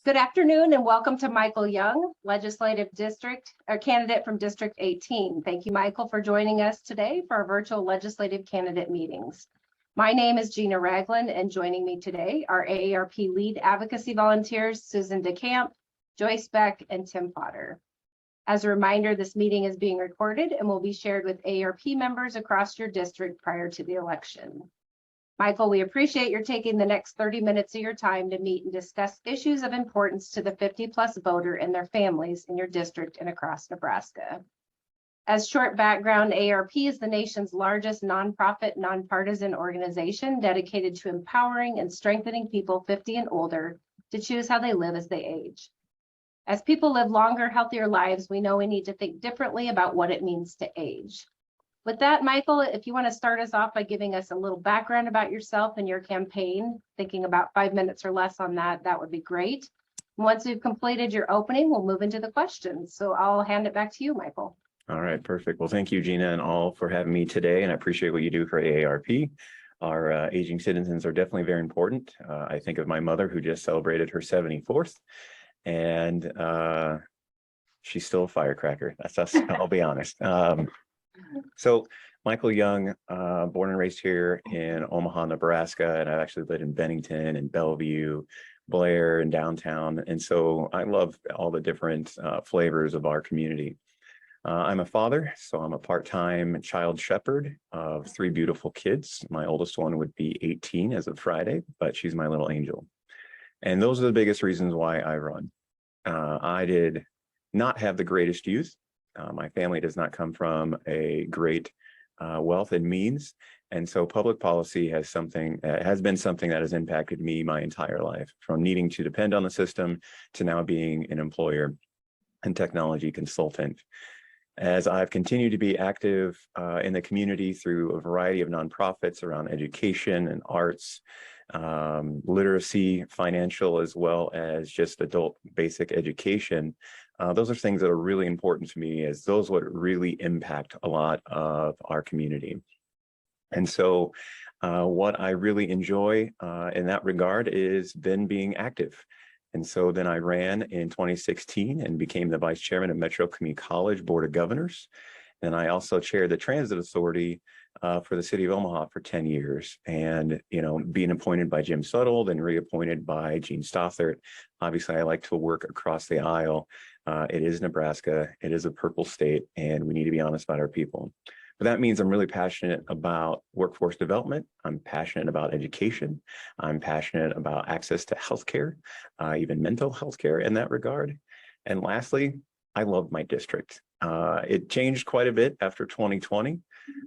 Good afternoon and welcome to Michael Young, Legislative District or candidate from District 18. Thank you, Michael, for joining us today for our virtual legislative candidate meetings. My name is Gina Ragland, and joining me today are AARP lead advocacy volunteers Susan DeCamp, Joyce Beck, and Tim Potter. As a reminder, this meeting is being recorded and will be shared with AARP members across your district prior to the election. Michael, we appreciate your taking the next 30 minutes of your time to meet and discuss issues of importance to the 50+ voter and their families in your district and across Nebraska. As short background, AARP is the nation's largest nonprofit, nonpartisan organization dedicated to empowering and strengthening people 50 and older to choose how they live as they age. As people live longer, healthier lives, we know we need to think differently about what it means to age. With that, Michael, if you want to start us off by giving us a little background about yourself and your campaign, thinking about 5 minutes or less on that, that would be great. Once we've completed your opening, we'll move into the questions. So I'll hand it back to you, Michael. All right, perfect. Well, thank you, Gina, and all for having me today. And I appreciate what you do for AARP. Our aging citizens are definitely very important. I think of my mother who just celebrated her 74th, and she's still a firecracker. That's us, I'll be honest. So Michael Young, born and raised here in Omaha, Nebraska, and I've actually lived in Bennington and Bellevue, Blair, and downtown. And so I love all the different flavors of our community. I'm a father, so I'm a part-time child shepherd of 3 beautiful kids. My oldest one would be 18 as of Friday, but she's my little angel. And those are the biggest reasons why I run. I did not have the greatest youth. My family does not come from a great wealth and means. And so public policy has been something that has impacted me my entire life, from needing to depend on the system to now being an employer and technology consultant. As I've continued to be active in the community through a variety of nonprofits around education and arts, literacy, financial, as well as just adult basic education, those are things that are really important to me, as those would really impact a lot of our community. And so what I really enjoy in that regard is then being active. And so then I ran in 2016 and became the vice chairman of Metro Community College Board of Governors. And I also chaired the Transit Authority for the city of Omaha for 10 years. And, you know, being appointed by Jim Suttle, then reappointed by Gene Stothert. Obviously, I like to work across the aisle. It is Nebraska. It is a purple state, and we need to be honest about our people. But that means I'm really passionate about workforce development. I'm passionate about education. I'm passionate about access to healthcare, even mental health care in that regard. And lastly, I love my district. It changed quite a bit after 2020.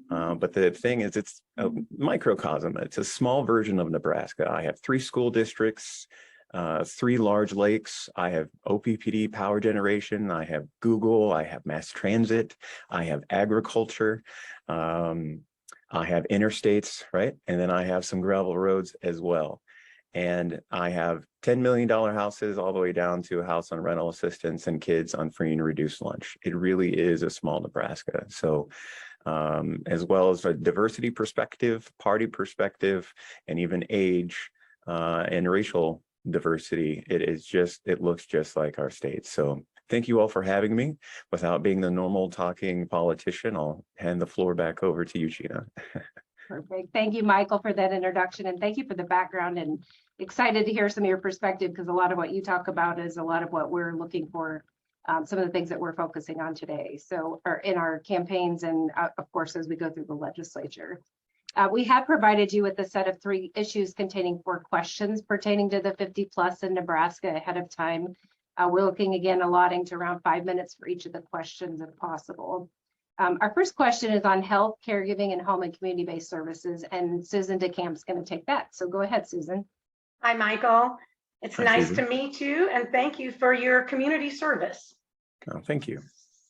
But the thing is, it's a microcosm. It's a small version of Nebraska. I have 3 school districts, 3 large lakes. I have OPPD power generation. I have Google. I have mass transit. I have agriculture. I have interstates, right? And then I have some gravel roads as well. And I have $10 million houses all the way down to a house on rental assistance and kids on free and reduced lunch. It really is a small Nebraska. So as well as a diversity perspective, party perspective, and even age and racial diversity, it looks just like our state. So thank you all for having me. Without being the normal talking politician, I'll hand the floor back over to you, Gina. Perfect. Thank you, Michael, for that introduction, and thank you for the background, and excited to hear some of your perspective, because a lot of what you talk about is a lot of what we're looking for, some of the things that we're focusing on today. So, or in our campaigns, and of course, as we go through the legislature. We have provided you with a set of 3 issues containing 4 questions pertaining to the 50+ in Nebraska ahead of time. We're looking again, allotting to around 5 minutes for each of the questions if possible. Our first question is on health, caregiving, and home and community-based services, and Susan DeCamp's going to take that. So go ahead, Susan. Hi, Michael. It's nice Susan. to meet you, and thank you for your community service. Oh, thank you.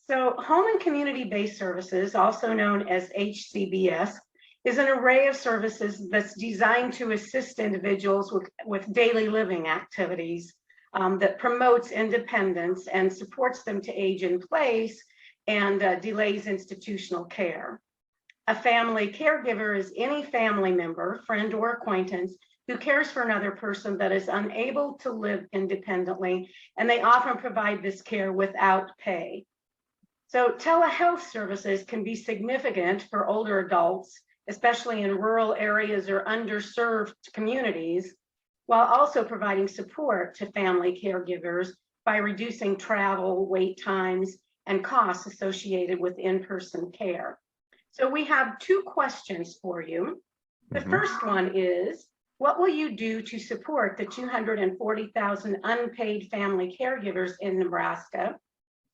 So home and community-based services, also known as HCBS, is an array of services that's designed to assist individuals with daily living activities that promotes independence and supports them to age in place and delays institutional care. A family caregiver is any family member, friend, or acquaintance who cares for another person that is unable to live independently, and they often provide this care without pay. So telehealth services can be significant for older adults, especially in rural areas or underserved communities, while also providing support to family caregivers by reducing travel, wait times, and costs associated with in-person care. So we have two questions for you. The first one is, what will you do to support the 240,000 unpaid family caregivers in Nebraska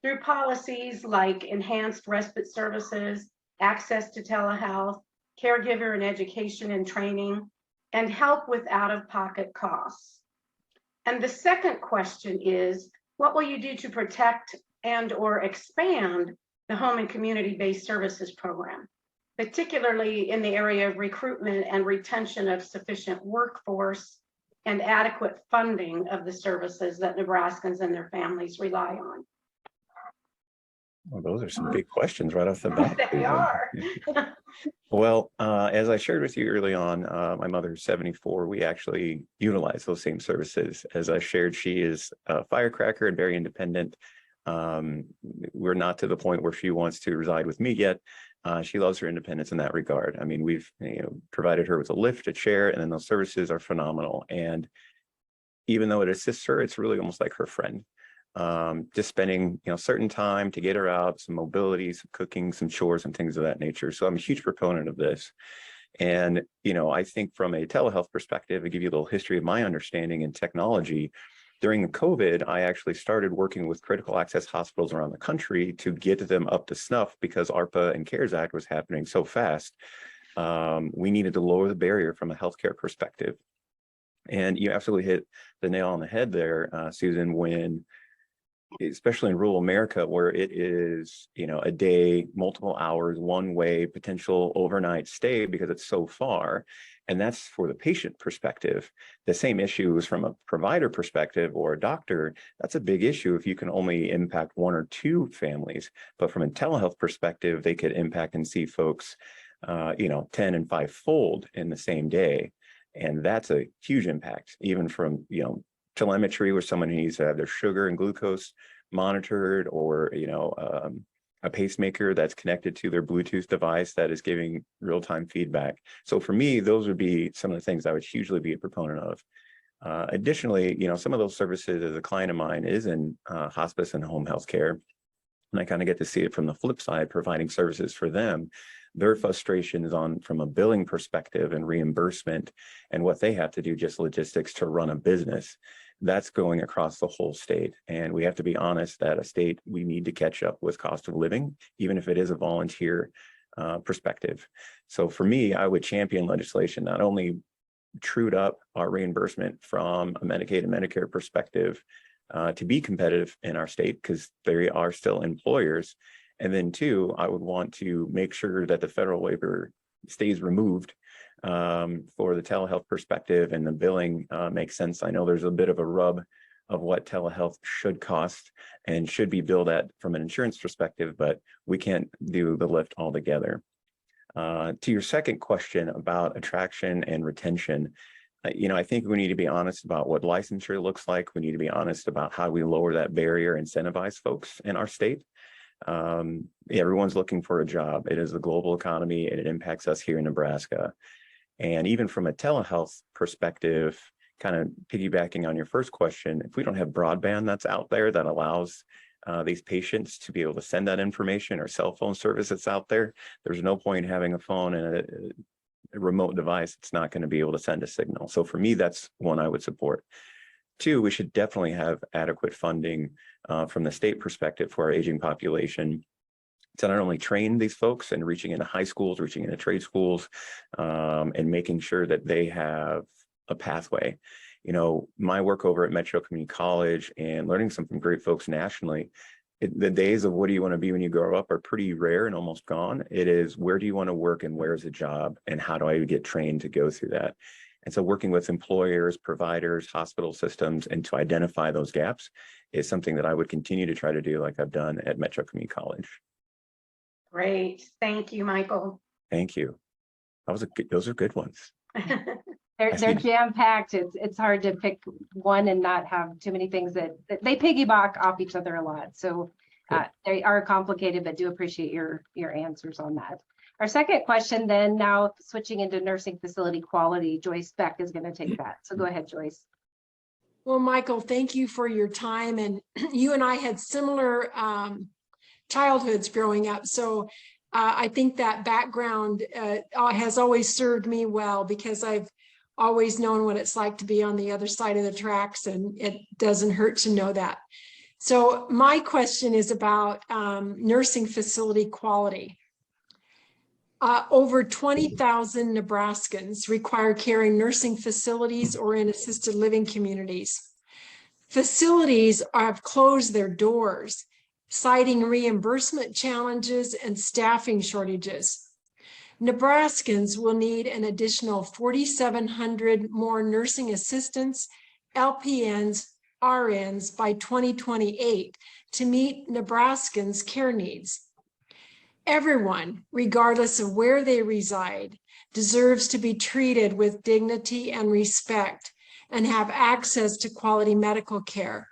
through policies like enhanced respite services, access to telehealth, caregiver and education and training, and help with out-of-pocket costs? And the second question is, what will you do to protect and or expand the home and community-based services program, particularly in the area of recruitment and retention of sufficient workforce and adequate funding of the services that Nebraskans and their families rely on? Well, those are some big questions right off the bat. They are. Well, as I shared with you early on, my mother's 74. We actually utilize those same services. As I shared, she is a firecracker and very independent. We're not to the point where she wants to reside with me yet. She loves her independence in that regard. I mean, we've provided her with a lift, a chair, and then those services are phenomenal. And even though it assists her, it's really almost like her friend. Just spending certain time to get her out, some mobility, some cooking, some chores and things of that nature. So I'm a huge proponent of this. And I think from a telehealth perspective, I give you a little history of my understanding in technology. During the COVID, I actually started working with critical access hospitals around the country to get them up to snuff because AARPA and CARES Act was happening so fast. We needed to lower the barrier from a healthcare perspective. And you absolutely hit the nail on the head there, Susan, when especially in rural America, where it is, a day, multiple hours, one way, potential overnight stay because it's so far. And that's for the patient perspective. The same issue is from a provider perspective or a doctor. That's a big issue if you can only impact one or two families. But from a telehealth perspective, they could impact and see folks, 10 and 5-fold in the same day. And that's a huge impact, even from, telemetry where someone needs to have their sugar and glucose monitored, or a pacemaker that's connected to their Bluetooth device that is giving real-time feedback. So for me, those would be some of the things I would hugely be a proponent of. Additionally, some of those services, as a client of mine is in hospice and home health care, and I kind of get to see it from the flip side, providing services for them. Their frustration is from a billing perspective and reimbursement and what they have to do, just logistics to run a business. That's going across the whole state. And we have to be honest that a state, we need to catch up with cost of living, even if it is a volunteer perspective. So for me, I would champion legislation, not only trued up our reimbursement from a Medicaid and Medicare perspective to be competitive in our state, because they are still employers. And then two, I would want to make sure that the federal waiver stays removed for the telehealth perspective, and the billing makes sense. I know there's a bit of a rub of what telehealth should cost and should be billed at from an insurance perspective, but we can't do the lift altogether. To your second question about attraction and retention, I think we need to be honest about what licensure looks like. We need to be honest about how we lower that barrier, incentivize folks in our state. Everyone's looking for a job. It is a global economy and it impacts us here in Nebraska. And even from a telehealth perspective, kind of piggybacking on your first question, if we don't have broadband that's out there that allows these patients to be able to send that information, or cell phone service that's out there, there's no point in having a phone and a remote device. It's not going to be able to send a signal. So for me, that's one I would support. Two, we should definitely have adequate funding from the state perspective for our aging population to not only train these folks and reaching into high schools, reaching into trade schools, and making sure that they have a pathway. My work over at Metro Community College and learning some from great folks nationally, the days of what do you want to be when you grow up are pretty rare and almost gone. It is, where do you want to work and where's a job and how do I get trained to go through that? And so working with employers, providers, hospital systems, and to identify those gaps is something that I would continue to try to do, like I've done at Metro Community College. Great. Thank you, Michael. Thank you. Those are good ones. They're jam-packed. It's hard to pick one and not have too many things that they piggyback off each other a lot. So they are complicated, but do appreciate your answers on that. Our second question then, now switching into nursing facility quality, Joyce Beck is going to take that. So go ahead, Joyce. Well, Michael, thank you for your time. And you and I had similar childhoods growing up. So I think that background has always served me well, because I've always known what it's like to be on the other side of the tracks, and it doesn't hurt to know that. So my question is about nursing facility quality. Over 20,000 Nebraskans require care in nursing facilities or in assisted living communities. Facilities have closed their doors, citing reimbursement challenges and staffing shortages. Nebraskans will need an additional 4,700 more nursing assistants, LPNs, RNs by 2028 to meet Nebraskans' care needs. Everyone, regardless of where they reside, deserves to be treated with dignity and respect and have access to quality medical care.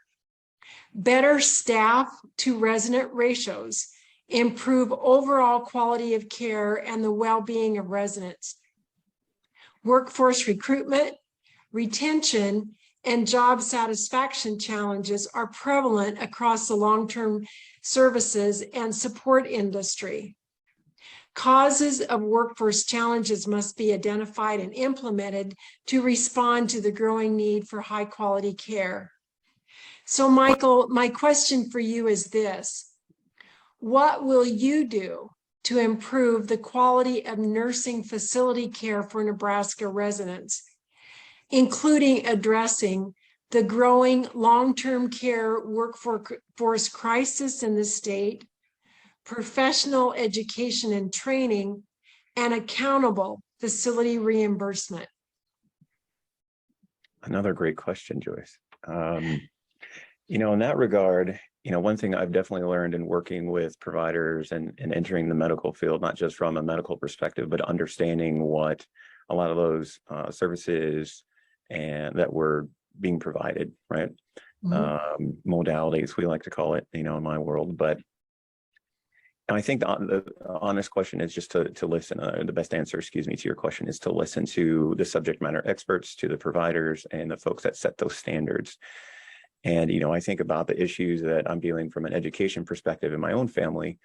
Better staff to resident ratios improve overall quality of care and the well-being of residents. Workforce recruitment, retention, and job satisfaction challenges are prevalent across the long-term services and support industry. Causes of workforce challenges must be identified and implemented to respond to the growing need for high-quality care. So, Michael, my question for you is this: what will you do to improve the quality of nursing facility care for Nebraska residents, including addressing the growing long-term care workforce crisis in the state, professional education and training, and accountable facility reimbursement? Another great question, Joyce. In that regard, one thing I've definitely learned in working with providers and entering the medical field, not just from a medical perspective, but understanding what a lot of those services and that were being provided, right? Modalities, we like to call it, in my world. But I think the honest question is just to listen. The best answer, to your question is to listen to the subject matter experts, to the providers, and the folks that set those standards. And, I think about the issues that I'm dealing from an education perspective in my own family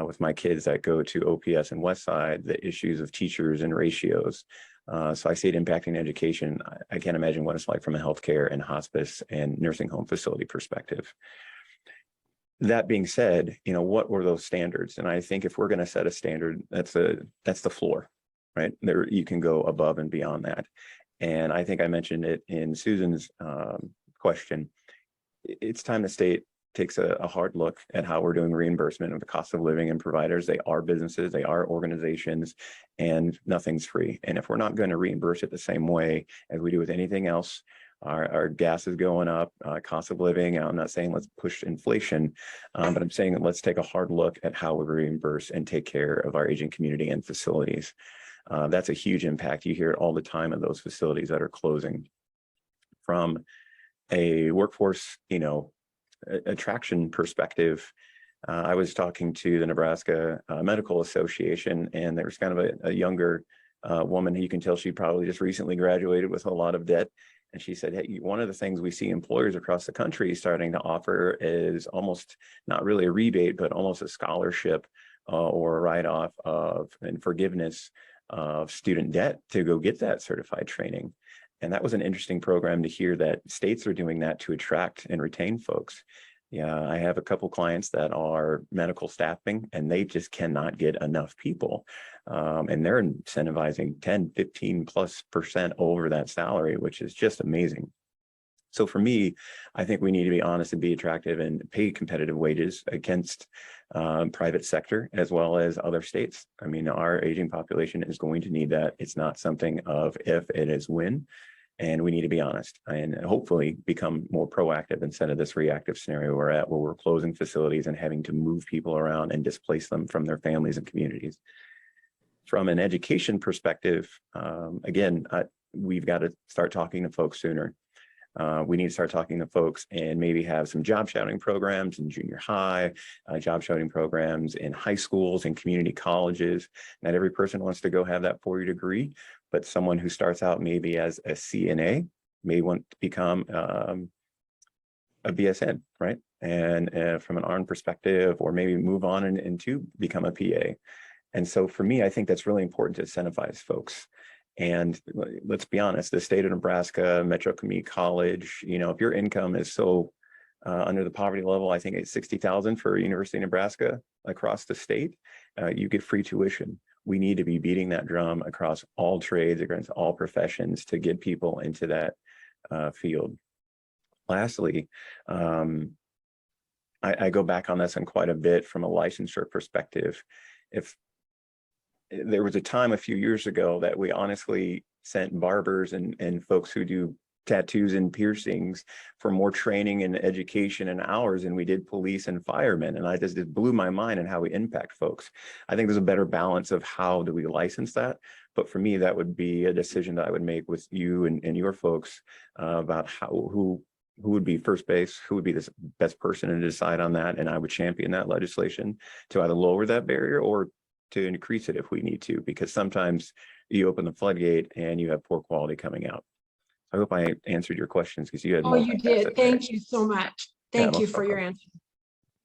with my kids that go to OPS and Westside, the issues of teachers and ratios. So I see it impacting education. I can't imagine what it's like from a healthcare and hospice and nursing home facility perspective. That being said, what were those standards? And I think if we're going to set a standard, that's the floor, right? There, you can go above and beyond that. And I think I mentioned it in Susan's question. It's time the state takes a hard look at how we're doing reimbursement of the cost of living and providers. They are businesses, they are organizations, and nothing's free. And if we're not going to reimburse it the same way as we do with anything else, our gas is going up, cost of living. I'm not saying let's push inflation, but I'm saying let's take a hard look at how we reimburse and take care of our aging community and facilities. That's a huge impact. You hear it all the time of those facilities that are closing. From a workforce, attraction perspective, I was talking to the Nebraska Medical Association, and there was kind of a younger woman. You can tell she probably just recently graduated with a lot of debt. And she said, hey, one of the things we see employers across the country starting to offer is almost not really a rebate, but almost a scholarship or a write-off of and forgiveness of student debt to go get that certified training. And that was an interesting program to hear that states are doing that to attract and retain folks. Yeah, I have a couple clients that are medical staffing, and they just cannot get enough people. And they're incentivizing 10, 15+% over that salary, which is just amazing. So for me, I think we need to be honest and be attractive and pay competitive wages against private sector as well as other states. I mean, our aging population is going to need that. It's not something of if, it is when. And we need to be honest and hopefully become more proactive instead of this reactive scenario we're at, where we're closing facilities and having to move people around and displace them from their families and communities. From an education perspective, again, we've got to start talking to folks sooner. We need to start talking to folks and maybe have some job shadowing programs in junior high, job shadowing programs in high schools and community colleges. Not every person wants to go have that 4-year degree, but someone who starts out maybe as a CNA may want to become a BSN, right? And from an RN perspective, or maybe move on and to become a PA. And so for me, I think that's really important to incentivize folks. And let's be honest, the state of Nebraska, Metro Community College, you know, if your income is so under the poverty level, I think it's 60,000 for University of Nebraska across the state, you get free tuition. We need to be beating that drum across all trades, against all professions, to get people into that field. Lastly, I go back on this one quite a bit from a licensure perspective. If there was a time a few years ago that we honestly sent barbers and folks who do tattoos and piercings for more training and education and hours than we did police and firemen. And I just, it blew my mind and how we impact folks. I think there's a better balance of how do we license that. But for me, that would be a decision that I would make with you and your folks about who would be first base, who would be the best person to decide on that. And I would champion that legislation to either lower that barrier or to increase it if we need to, because sometimes you open the floodgate and you have poor quality coming out. I hope I answered your questions, because you had. Oh, you did. Thank you so much. Thank you for your answer.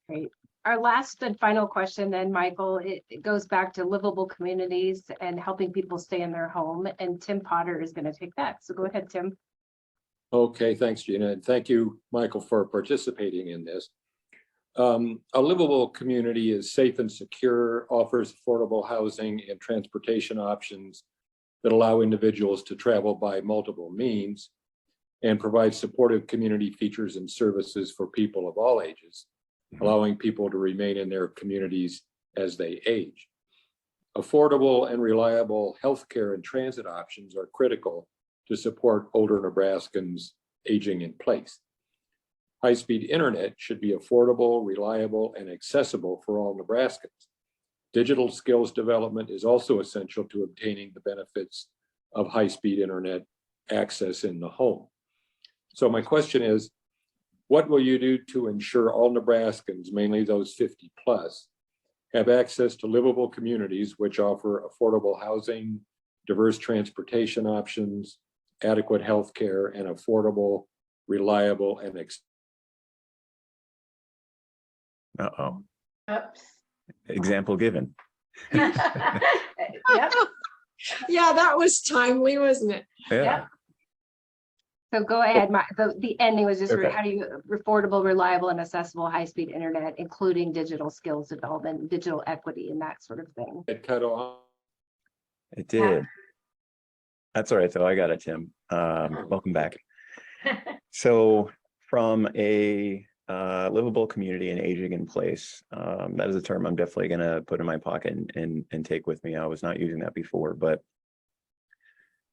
Great. Our last and final question then, Michael, it goes back to livable communities and helping people stay in their home. And Tim Potter is going to take that. So go ahead, Tim. Okay, thanks, Gina. And thank you, Michael, for participating in this. A livable community is safe and secure, offers affordable housing and transportation options that allow individuals to travel by multiple means, and provide supportive community features and services for people of all ages, allowing people to remain in their communities as they age. Affordable and reliable healthcare and transit options are critical to support older Nebraskans aging in place. High-speed internet should be affordable, reliable, and accessible for all Nebraskans. Digital skills development is also essential to obtaining the benefits of high-speed internet access in the home. So my question is, what will you do to ensure all Nebraskans, mainly those 50 plus, have access to livable communities which offer affordable housing, diverse transportation options, adequate health care, and affordable, reliable, and Oops. Example given. Yep. Yeah, that was timely, wasn't it? Yeah. So go ahead. The ending was just Okay. how do you affordable, reliable, and accessible high-speed internet, including digital skills development, digital equity, and that sort of thing. It cut off. It did. That's all right, though. I got it, Tim. Welcome back. So from a livable community and aging in place, that is a term I'm definitely going to put in my pocket and take with me. I was not using that before, but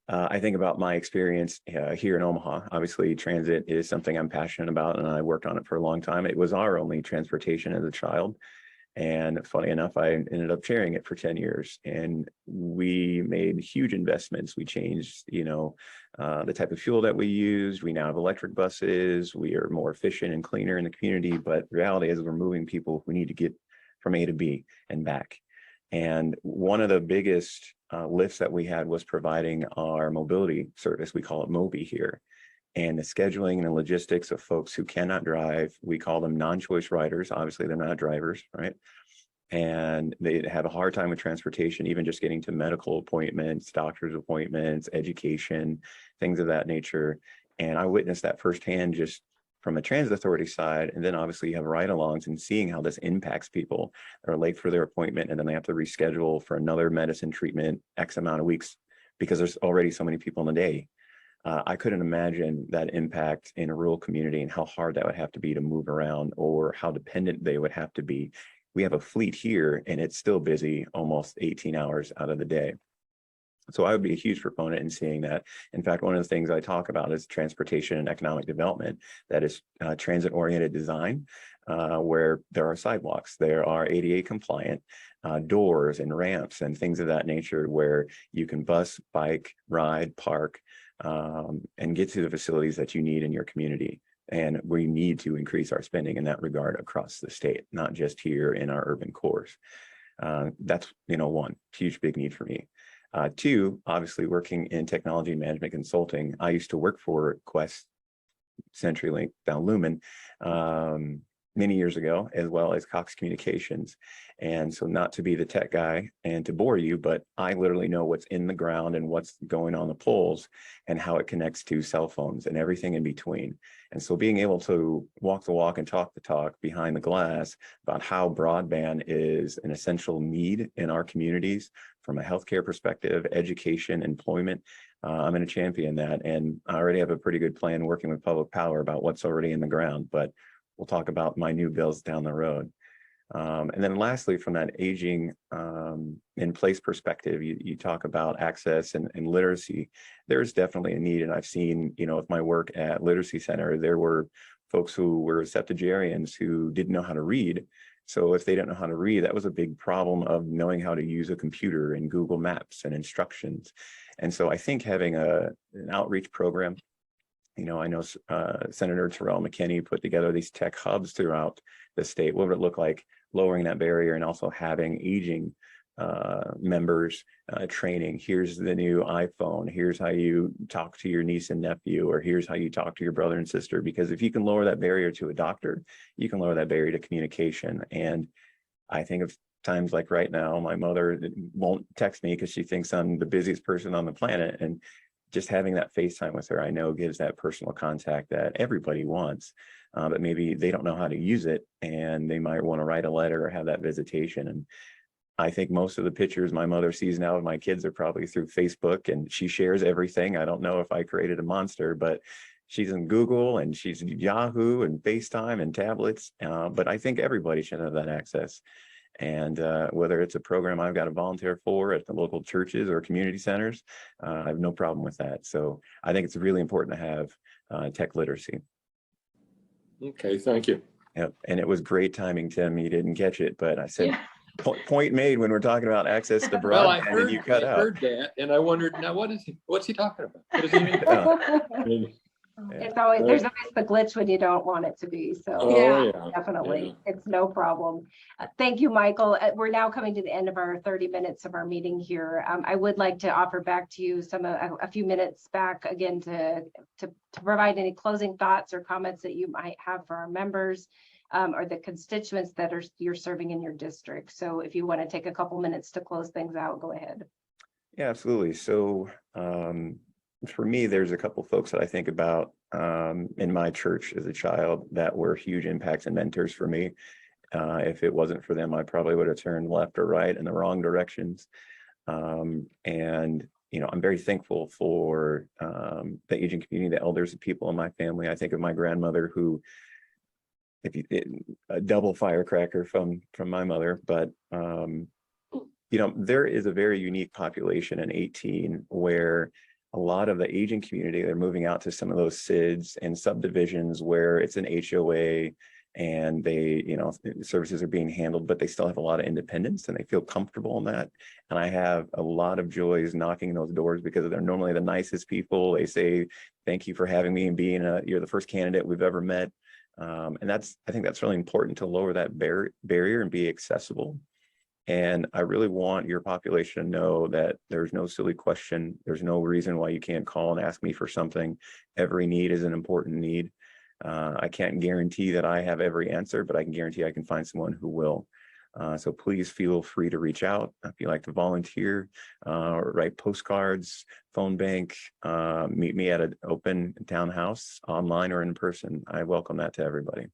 I think about my experience here in Omaha. Obviously, transit is something I'm passionate about, and I worked on it for a long time. It was our only transportation as a child. And funny enough, I ended up chairing it for 10 years, and we made huge investments. We changed, the type of fuel that we used. We now have electric buses. We are more efficient and cleaner in the community. But the reality is we're moving people who need to get from A to B and back. And one of the biggest lifts that we had was providing our mobility service. We call it Mobi here. And the scheduling and the logistics of folks who cannot drive, we call them non-choice riders. Obviously, they're not drivers, right? And they have a hard time with transportation, even just getting to medical appointments, doctor's appointments, education, things of that nature. And I witnessed that firsthand just from a transit authority side. And then obviously you have ride-alongs and seeing how this impacts people that are late for their appointment, and then they have to reschedule for another medicine treatment X amount of weeks because there's already so many people in the day. I couldn't imagine that impact in a rural community and how hard that would have to be to move around, or how dependent they would have to be. We have a fleet here and it's still busy almost 18 hours out of the day. So I would be a huge proponent in seeing that. In fact, one of the things I talk about is transportation and economic development. That is transit-oriented design, where there are sidewalks, there are ADA compliant doors and ramps and things of that nature, where you can bus, bike, ride, park, and get to the facilities that you need in your community. And we need to increase our spending in that regard across the state, not just here in our urban cores. That's, one huge, big need for me. Two, obviously working in technology and management consulting. I used to work for Quest, CenturyLink down Lumen, many years ago, as well as Cox Communications. And so not to be the tech guy and to bore you, but I literally know what's in the ground and what's going on the poles and how it connects to cell phones and everything in between. And so being able to walk the walk and talk the talk behind the glass about how broadband is an essential need in our communities from a healthcare perspective, education, employment, I'm going to champion that. And I already have a pretty good plan working with public power about what's already in the ground, but we'll talk about my new bills down the road. And then lastly, from that aging in place perspective, you talk about access and literacy. There's definitely a need. And I've seen, with my work at Literacy Center, there were folks who were septuagenarians who didn't know how to read. So if they didn't know how to read, that was a big problem of knowing how to use a computer and Google Maps and instructions. And so I think having an outreach program, I know Senator Terrell McKinney put together these tech hubs throughout the state. What would it look like lowering that barrier and also having aging members training? Here's the new iPhone. Here's how you talk to your niece and nephew, or here's how you talk to your brother and sister. Because if you can lower that barrier to a doctor, you can lower that barrier to communication. And I think of times like right now, my mother won't text me because she thinks I'm the busiest person on the planet. And just having that FaceTime with her, I know gives that personal contact that everybody wants, but maybe they don't know how to use it and they might want to write a letter or have that visitation. And I think most of the pictures my mother sees now of my kids are probably through Facebook, and she shares everything. I don't know if I created a monster, but she's in Google and she's in Yahoo and FaceTime and tablets. But I think everybody should have that access. And whether it's a program I've got to volunteer for at the local churches or community centers, I have no problem with that. So I think it's really important to have tech literacy. Okay, thank you. Yep. And it was great timing, Tim. You didn't catch it, but I said, Yeah. point made when we're talking about access to Well, I broadband, and you cut out. heard that, and I wondered, now what's he talking about? What does he mean? I mean, It's always, there's always the glitch when you don't want it to be. So oh, yeah. definitely, it's no problem. Thank you, Michael. We're now coming to the end of our 30 minutes of our meeting here. I would like to offer back to you a few minutes back again to provide any closing thoughts or comments that you might have for our members or the constituents that you're serving in your district. So if you want to take a couple minutes to close things out, go ahead. Yeah, absolutely. So for me, there's a couple folks that I think about in my church as a child that were huge impacts and mentors for me. If it wasn't for them, I probably would have turned left or right in the wrong directions. And, I'm very thankful for the aging community, the elders, the people in my family. I think of my grandmother who, a double firecracker from my mother, but there is a very unique population in 18 where a lot of the aging community, they're moving out to some of those SIDs and subdivisions where it's an HOA and they, services are being handled, but they still have a lot of independence and they feel comfortable in that. And I have a lot of joys knocking those doors because they're normally the nicest people. They say, thank you for having me and you're the first candidate we've ever met. And I think that's really important to lower that barrier and be accessible. And I really want your population to know that there's no silly question. There's no reason why you can't call and ask me for something. Every need is an important need. I can't guarantee that I have every answer, but I can guarantee I can find someone who will. So please feel free to reach out if you like to volunteer or write postcards, phone bank, meet me at an open townhouse online or in person. I welcome that to everybody.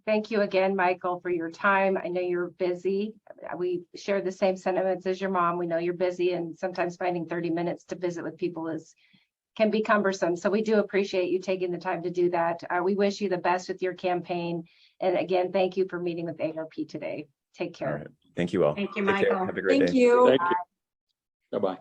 Thank you again, Michael, for your time. I know you're busy. We share the same sentiments as your mom. We know you're busy, and sometimes finding 30 minutes to visit with people can be cumbersome. So we do appreciate you taking the time to do that. We wish you the best with your campaign. And again, thank you for meeting with AARP today. Take care. All right. Thank you all. Thank you, Take care. Michael. Have a great day. Thank you. Thank you. Bye-bye.